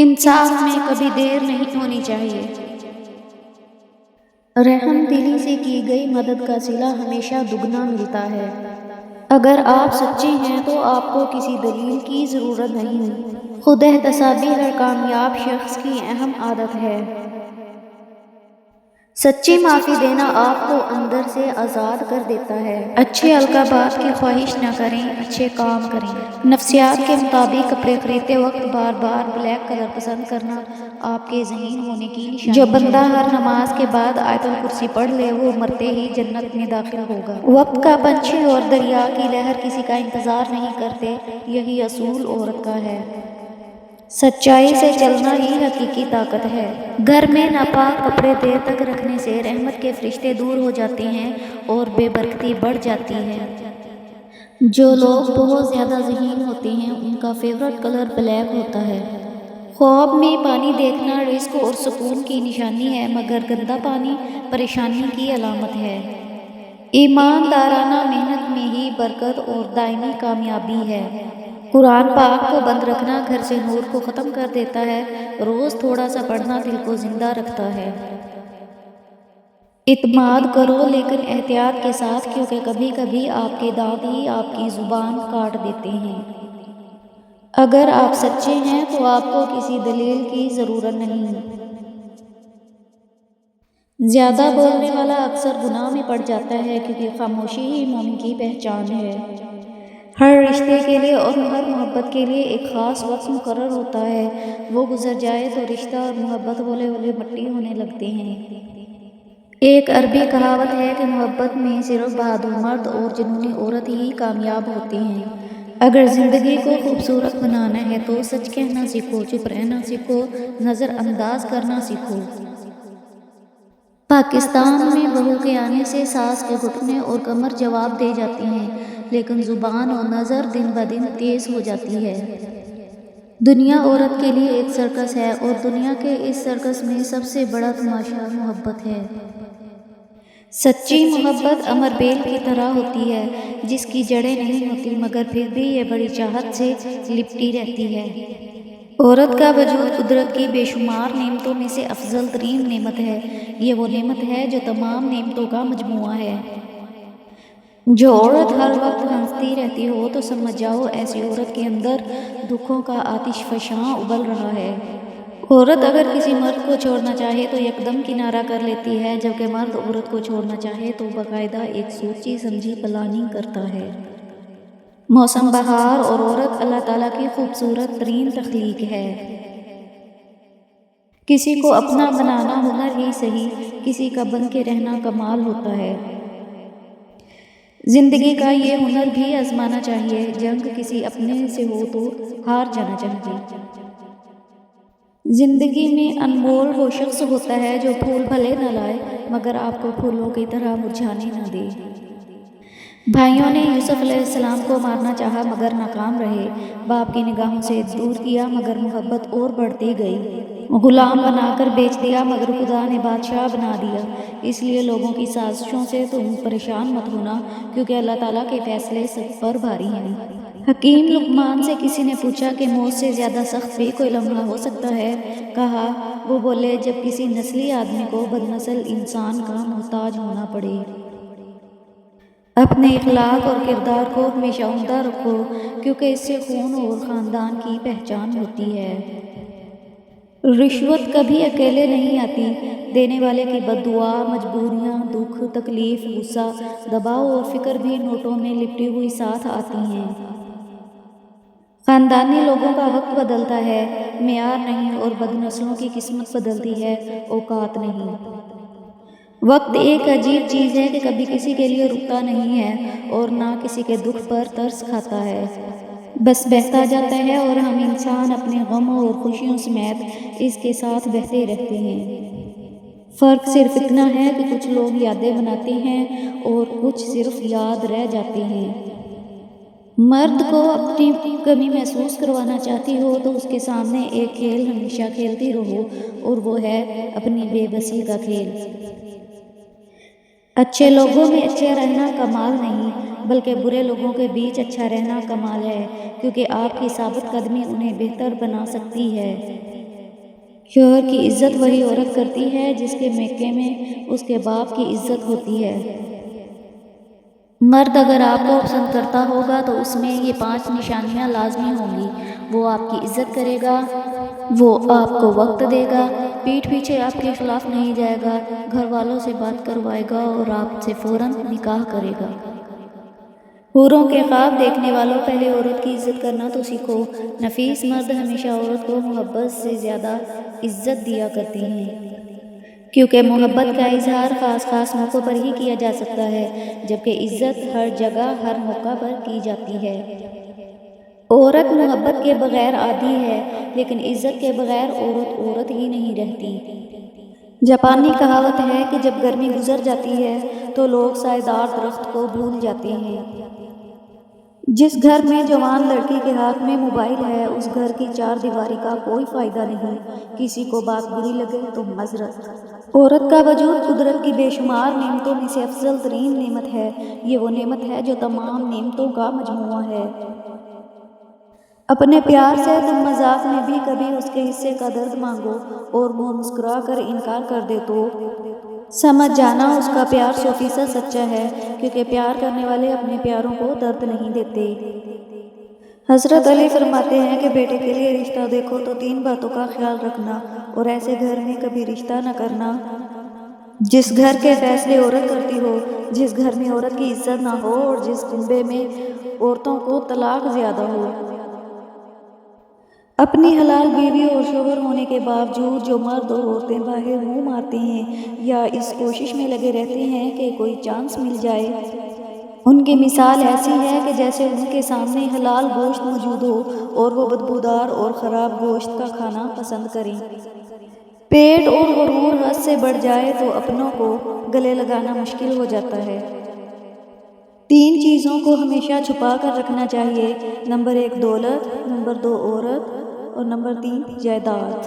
انصاف میں کبھی دیر نہیں ہونی چاہیے۔ رحم دلی سے کی گئی مدد کا صلہ ہمیشہ دگنا ملتا ہے۔ اگر آپ سچے ہیں تو آپ کو کسی دلیل کی ضرورت نہیں۔ خود احتسابی ہر کامیاب شخص کی اہم عادت ہے۔ سچی معافی دینا آپ کو اندر سے آزاد کر دیتا ہے۔ اچھے القابات کی خواہش نہ کریں، اچھے کام کریں۔ نفسیات کے مطابق کپڑے خریدتے وقت بار بار بلیک کلر پسند کرنا آپ کے ذہین ہونے کی نشانی ہے۔ جو بندہ ہر نماز کے بعد آیت الکرسی پڑھ لے وہ مرتے ہی جنت میں داخل ہوگا۔ وقت کا پنچھی اور دریا کی لہر کسی کا انتظار نہیں کرتے، یہی اصول عورت کا ہے۔ سچائی سے چلنا ہی حقیقی طاقت ہے۔ گھر میں ناپاک کپڑے دیر تک رکھنے سے رحمت کے فرشتے دور ہو جاتے ہیں اور بے برکتی بڑھ جاتی ہے۔ جو لوگ بہت زیادہ ذہین ہوتے ہیں ان کا فیورٹ کلر بلیک ہوتا ہے۔ خواب میں پانی دیکھنا رزق اور سکون کی نشانی ہے، مگر گندا پانی پریشانی کی علامت ہے۔ ایماندارانہ محنت میں ہی برکت اور دائمی کامیابی ہے۔ قرآن پاک کو بند رکھنا گھر سے نور کو ختم کر دیتا ہے، روز تھوڑا سا پڑھنا دل کو زندہ رکھتا ہے۔ اعتماد کرو لیکن احتیاط کے ساتھ، کیونکہ کبھی کبھی آپ کے دانت ہی آپ کی زبان کاٹ دیتے ہیں۔ اگر آپ سچے ہیں تو آپ کو کسی دلیل کی ضرورت نہیں۔ زیادہ بولنے والا اکثر گناہ میں پڑ جاتا ہے، کیونکہ خاموشی ہی مومن کی پہچان ہے۔ ہر رشتے کے لیے اور ہر محبت کے لیے ایک خاص وقت مقرر ہوتا ہے، وہ گزر جائے تو رشتہ اور محبت ہولے ہولے مٹی ہونے لگتے ہیں۔ ایک عربی کہاوت ہے کہ محبت میں صرف بہادر مرد اور جنونی عورت ہی کامیاب ہوتے ہیں۔ اگر زندگی کو خوبصورت بنانا ہے تو سچ کہنا سیکھو، چپ رہنا سیکھو، نظر انداز کرنا سیکھو۔ پاکستان میں بہو کے آنے سے ساس کے گھٹنے اور کمر جواب دے جاتی ہیں، لیکن زبان اور نظر دن بدن تیز ہو جاتی ہے۔ دنیا عورت کے لیے ایک سرکس ہے اور دنیا کے اس سرکس میں سب سے بڑا تماشا محبت ہے۔ سچی محبت امر بیل کی طرح ہوتی ہے، جس کی جڑیں نہیں ہوتی مگر پھر بھی یہ بڑی چاہت سے لپٹی رہتی ہے۔ عورت کا وجود قدرت کی بے شمار نعمتوں میں سے افضل ترین نعمت ہے۔ یہ وہ نعمت ہے جو تمام نعمتوں کا مجموعہ ہے۔ جو عورت ہر وقت ہنستی رہتی ہو تو سمجھ جاؤ ایسی عورت کے اندر دکھوں کا آتش فشاں ابل رہا ہے۔ عورت اگر کسی مرد کو چھوڑنا چاہے تو یکدم کنارہ کر لیتی ہے، جبکہ مرد عورت کو چھوڑنا چاہے تو باقاعدہ ایک سوچی سمجھی پلاننگ کرتا ہے۔ موسم بہار اور عورت اللہ تعالیٰ کی خوبصورت ترین تخلیق ہے۔ کسی کو اپنا بنانا ہنر ہی سہی، کسی کا بن کے رہنا کمال ہوتا ہے۔ زندگی کا یہ ہنر بھی آزمانا چاہیے، جنگ کسی اپنے سے ہو تو ہار جانا چاہیے۔ زندگی میں انمول وہ شخص ہوتا ہے جو پھول بھلے نہ لائے مگر آپ کو پھولوں کی طرح مرجھانے نہ دے۔ بھائیوں نے یوسف علیہ السلام کو مارنا چاہا مگر ناکام رہے، باپ کی نگاہوں سے دور کیا مگر محبت اور بڑھتی گئی، غلام بنا کر بیچ دیا مگر خدا نے بادشاہ بنا دیا۔ اس لیے لوگوں کی سازشوں سے تم پریشان مت ہونا، کیونکہ اللہ تعالیٰ کے فیصلے سب پر بھاری ہیں۔ حکیم لقمان سے کسی نے پوچھا کہ موت سے زیادہ سخت بھی کوئی لمحہ ہو سکتا ہے؟ کہا، وہ بولے جب کسی نسلی آدمی کو بدنسل انسان کا محتاج ہونا پڑے۔ اپنے اخلاق اور کردار کو ہمیشہ عمدہ رکھو، کیونکہ اس سے خون اور خاندان کی پہچان ہوتی ہے۔ رشوت کبھی اکیلے نہیں آتی، دینے والے کی بد دعا، مجبوریاں، دکھ، تکلیف، غصہ، دباؤ اور فکر بھی نوٹوں میں لپٹی ہوئی ساتھ آتی ہیں۔ خاندانی لوگوں کا وقت بدلتا ہے، معیار نہیں، اور بد نسلوں کی قسمت بدلتی ہے، اوقات نہیں۔ وقت ایک عجیب چیز ہے کہ کبھی کسی کے لیے رکتا نہیں ہے اور نہ کسی کے دکھ پر ترس کھاتا ہے، بس بہتا جاتا ہے اور ہم انسان اپنے غموں اور خوشیوں سمیت اس کے ساتھ بہتے رہتے ہیں۔ فرق صرف اتنا ہے کہ کچھ لوگ یادیں بناتے ہیں اور کچھ صرف یاد رہ جاتے ہیں۔ مرد کو اپنی کمی محسوس کروانا چاہتی ہو تو اس کے سامنے ایک کھیل ہمیشہ کھیلتی رہو، اور وہ ہے اپنی بے بسی کا کھیل۔ اچھے لوگوں میں اچھا رہنا کمال نہیں، بلکہ برے لوگوں کے بیچ اچھا رہنا کمال ہے، کیونکہ آپ کی ثابت قدمی انہیں بہتر بنا سکتی ہے۔ شوہر کی عزت وہی عورت کرتی ہے جس کے میکے میں اس کے باپ کی عزت ہوتی ہے۔ مرد اگر آپ کو پسند کرتا ہوگا تو اس میں یہ 5 نشانیاں لازمی ہوں گی۔ وہ آپ کی عزت کرے گا، وہ آپ کو وقت دے گا، پیٹھ پیچھے آپ کے خلاف نہیں جائے گا، گھر والوں سے بات کروائے گا اور آپ سے فوراً نکاح کرے گا۔ حوروں کے خواب دیکھنے والوں، پہلے عورت کی عزت کرنا تو سیکھو۔ نفیس مرد ہمیشہ عورت کو محبت سے زیادہ عزت دیا کرتے ہیں، کیونکہ محبت کا اظہار خاص موقعوں پر ہی کیا جا سکتا ہے، جبکہ عزت ہر جگہ ہر موقع پر کی جاتی ہے۔ عورت محبت کے بغیر عادی ہے، لیکن عزت کے بغیر عورت عورت ہی نہیں رہتی۔ جاپانی کہاوت ہے کہ جب گرمی گزر جاتی ہے تو لوگ سائے دار درخت کو بھول جاتے ہیں۔ جس گھر میں جوان لڑکی کے ہاتھ میں موبائل ہے، اس گھر کی 4 دیواری کا کوئی فائدہ نہیں۔ کسی کو بات بری لگے تو معذرت۔ عورت کا وجود قدرت کی بے شمار نعمتوں میں سے افضل ترین نعمت ہے۔ یہ وہ نعمت ہے جو تمام نعمتوں کا مجموعہ ہے۔ اپنے پیار سے تم مذاق میں بھی کبھی اس کے حصے کا درد مانگو اور وہ مسکرا کر انکار کر دے تو سمجھ جانا اس کا پیار 100% سچا ہے، کیونکہ پیار کرنے والے اپنے پیاروں کو درد نہیں دیتے۔ حضرت علی فرماتے ہیں کہ بیٹے کے لیے رشتہ دیکھو تو 3 باتوں کا خیال رکھنا اور ایسے گھر میں کبھی رشتہ نہ کرنا جس گھر کے فیصلے عورت کرتی ہو، جس گھر میں عورت کی عزت نہ ہو اور جس کنبے میں عورتوں کو طلاق زیادہ ہو۔ اپنی حلال بیوی اور شوہر ہونے کے باوجود جو مرد اور عورتیں باہر منہ مارتے ہیں یا اس کوشش میں لگے رہتے ہیں کہ کوئی چانس مل جائے، ان کی مثال ایسی ہے کہ جیسے ان کے سامنے حلال گوشت موجود ہو اور وہ بدبودار اور خراب گوشت کا کھانا پسند کریں۔ پیٹ اور غرور حد سے بڑھ جائے تو اپنوں کو گلے لگانا مشکل ہو جاتا ہے۔ 3 چیزوں کو ہمیشہ چھپا کر رکھنا چاہیے: نمبر 1 دولت، نمبر 2 عورت اور نمبر 3 جائیداد۔